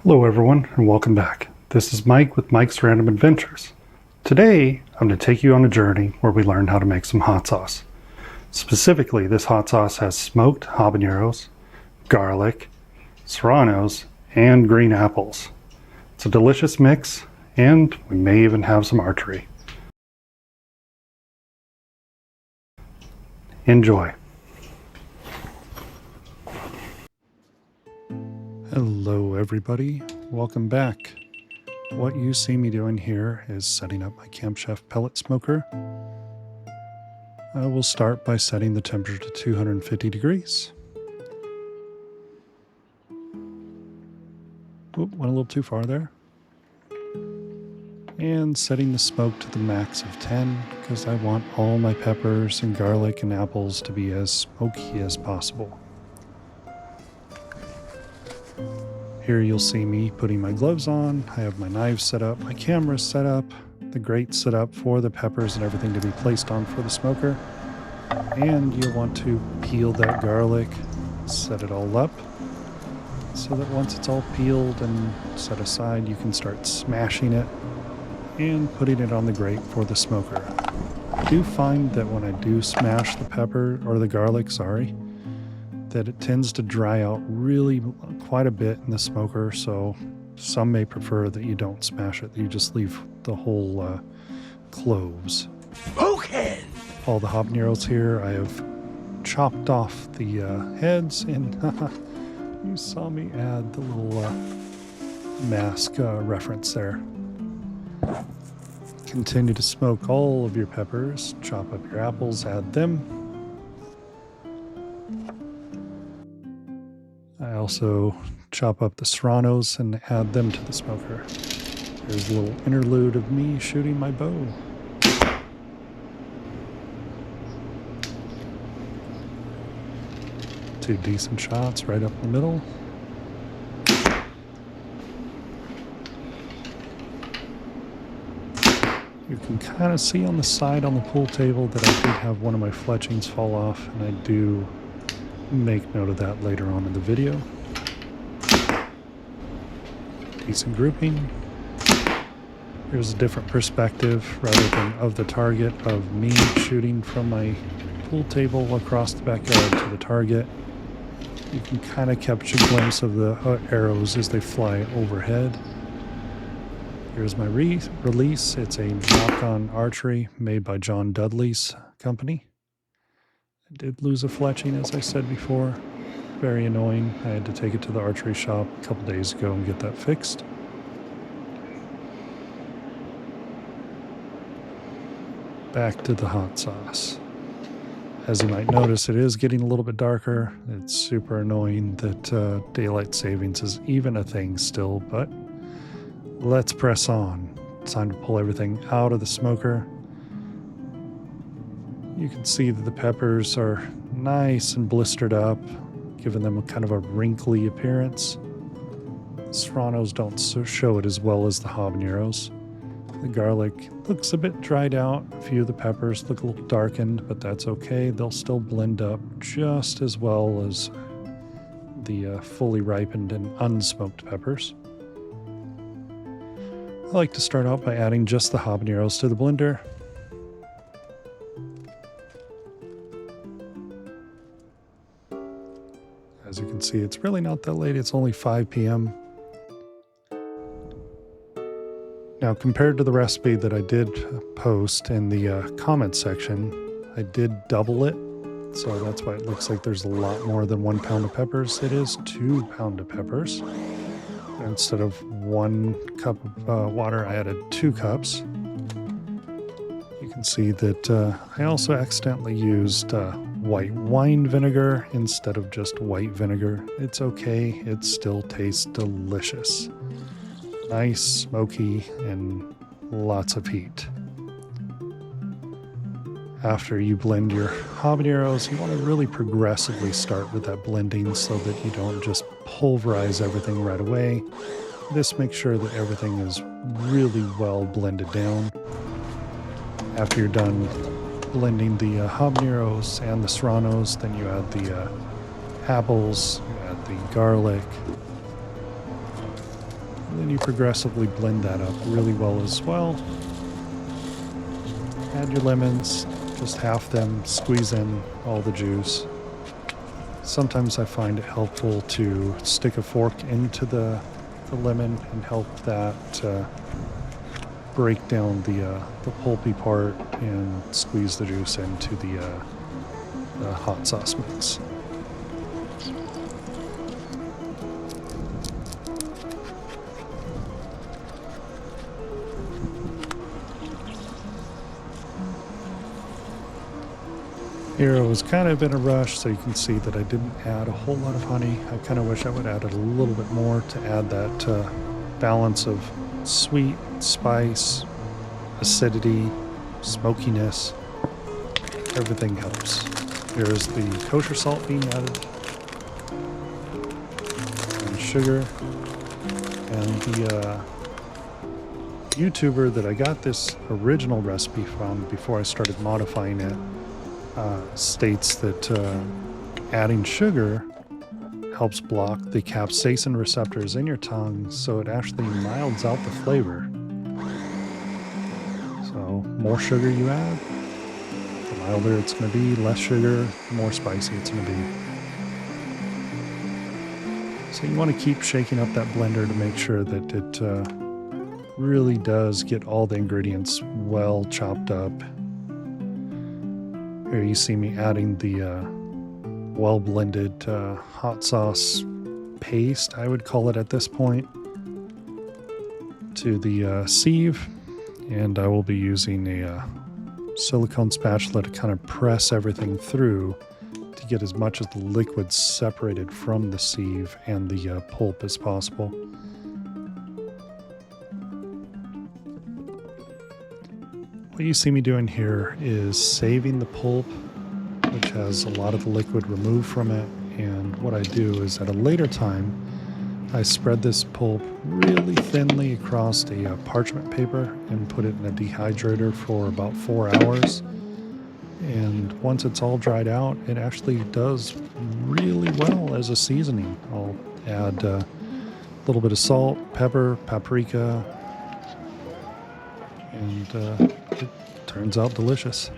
Hello everyone and welcome back. This is Mike with Mike's Random Adventures. Today I'm going to take you on a journey where we learn how to make some hot sauce. Specifically, this hot sauce has smoked habaneros, garlic, serranos, and green apples. It's a delicious mix, and we may even have some archery. Enjoy. Hello everybody, welcome back. What you see me doing here is setting up my Camp Chef pellet smoker. I will start by setting the temperature to 250 degrees. Oop, went a little too far there. And setting the smoke to the max of 10 because I want all my peppers and garlic and apples to be as smoky as possible. Here you'll see me putting my gloves on. I have my knives set up, my camera set up, the grate set up for the peppers and everything to be placed on for the smoker. And you'll want to peel that garlic, set it all up, so that once it's all peeled and set aside, you can start smashing it and putting it on the grate for the smoker. I do find that when I do smash the pepper, or the garlic, that it tends to dry out really quite a bit in the smoker, so some may prefer that you don't smash it, you just leave the whole cloves. Okay. All the habaneros here, I have chopped off the heads, and you saw me add the little mask reference there. Continue to smoke all of your peppers, chop up your apples, add them. I also chop up the serranos and add them to the smoker. There's a little interlude of me shooting my bow. Two decent shots right up the middle. You can kind of see on the side on the pool table that I did have one of my fletchings fall off, and I do make note of that later on in the video. Decent grouping. Here's a different perspective rather than of the target, of me shooting from my pool table across the backyard to the target. You can kind of capture a glimpse of the arrows as they fly overhead. Here's my release. It's a knock-on archery made by John Dudley's company. I did lose a fletching, as I said before. Very annoying. I had to take it to the archery shop a couple days ago and get that fixed. Back to the hot sauce. As you might notice, it is getting a little bit darker. It's super annoying that daylight savings is even a thing still, but let's press on. It's time to pull everything out of the smoker. You can see that the peppers are nice and blistered up, giving them a kind of a wrinkly appearance. Serranos don't show it as well as the habaneros. The garlic looks a bit dried out. A few of the peppers look a little darkened, but that's okay. They'll still blend up just as well as the fully ripened and unsmoked peppers. I like to start out by adding just the habaneros to the blender. As you can see, it's really not that late. It's only 5 p.m. Now, compared to the recipe that I did post in the comments section, I did double it. So that's why it looks like there's a lot more than 1 pound of peppers. It is 2 pounds of peppers. Instead of 1 cup of water, I added 2 cups. You can see that I also accidentally used white wine vinegar instead of just white vinegar. It's okay, it still tastes delicious. Nice, smoky, and lots of heat. After you blend your habaneros, you want to really progressively start with that blending so that you don't just pulverize everything right away. This makes sure that everything is really well blended down. After you're done blending the habaneros and the serranos, then you add the apples, you add the garlic, And then you progressively blend that up really well as well. Add your lemons, just half them, squeeze in all the juice. Sometimes I find it helpful to stick a fork into the lemon and help that break down the pulpy part and squeeze the juice into the hot sauce mix. Here I was kind of in a rush, so you can see that I didn't add a whole lot of honey. I kind of wish I would add it a little bit more to add that balance of sweet, spice, acidity, smokiness. Everything helps. Here's the kosher salt being added, and sugar, and the YouTuber that I got this original recipe from before I started modifying it states that adding sugar helps block the capsaicin receptors in your tongue, so it actually milds out the flavor. So more sugar you add, the milder it's going to be. Less sugar, the more spicy it's going to be. So you want to keep shaking up that blender to make sure that it really does get all the ingredients well chopped up. Here you see me adding the well-blended hot sauce paste, I would call it at this point, to the sieve, and I will be using a silicone spatula to kind of press everything through to get as much of the liquid separated from the sieve and the pulp as possible. What you see me doing here is saving the pulp, which has a lot of the liquid removed from it, and what I do is at a later time I spread this pulp really thinly across a parchment paper and put it in a dehydrator for about 4 hours, and once it's all dried out, it actually does really well as a seasoning. I'll add a little bit of salt, pepper, paprika, and it turns out delicious.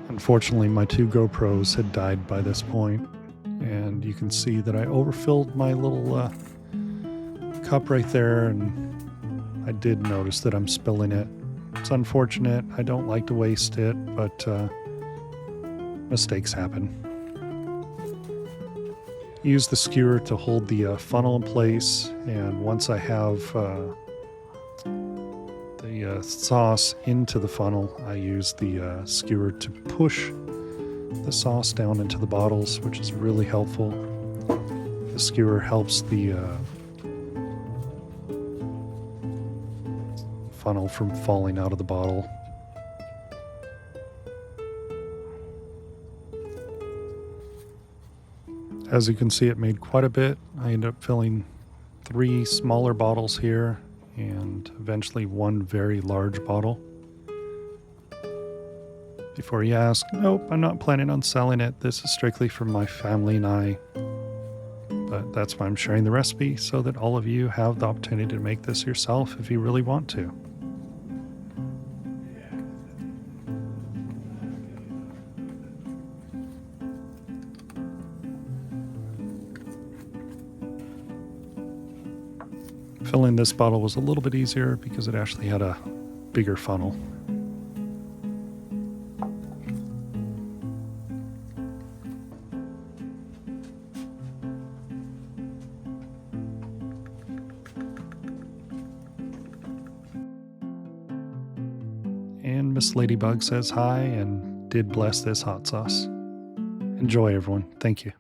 Unfortunately, my 2 GoPros had died by this point, and you can see that I overfilled my little cup right there, and I did notice that I'm spilling it. It's unfortunate. I don't like to waste it, but mistakes happen. Use the skewer to hold the funnel in place, and once I have the sauce into the funnel, I use the skewer to push the sauce down into the bottles, which is really helpful. The skewer helps the funnel from falling out of the bottle. As you can see, it made quite a bit. I ended up filling 3 smaller bottles here and eventually 1 very large bottle. Before you ask, nope, I'm not planning on selling it. This is strictly for my family and I. But that's why I'm sharing the recipe, so that all of you have the opportunity to make this yourself if you really want to. Filling this bottle was a little bit easier because it actually had a bigger funnel. And Miss Ladybug says hi and did bless this hot sauce. Enjoy, everyone. Thank you.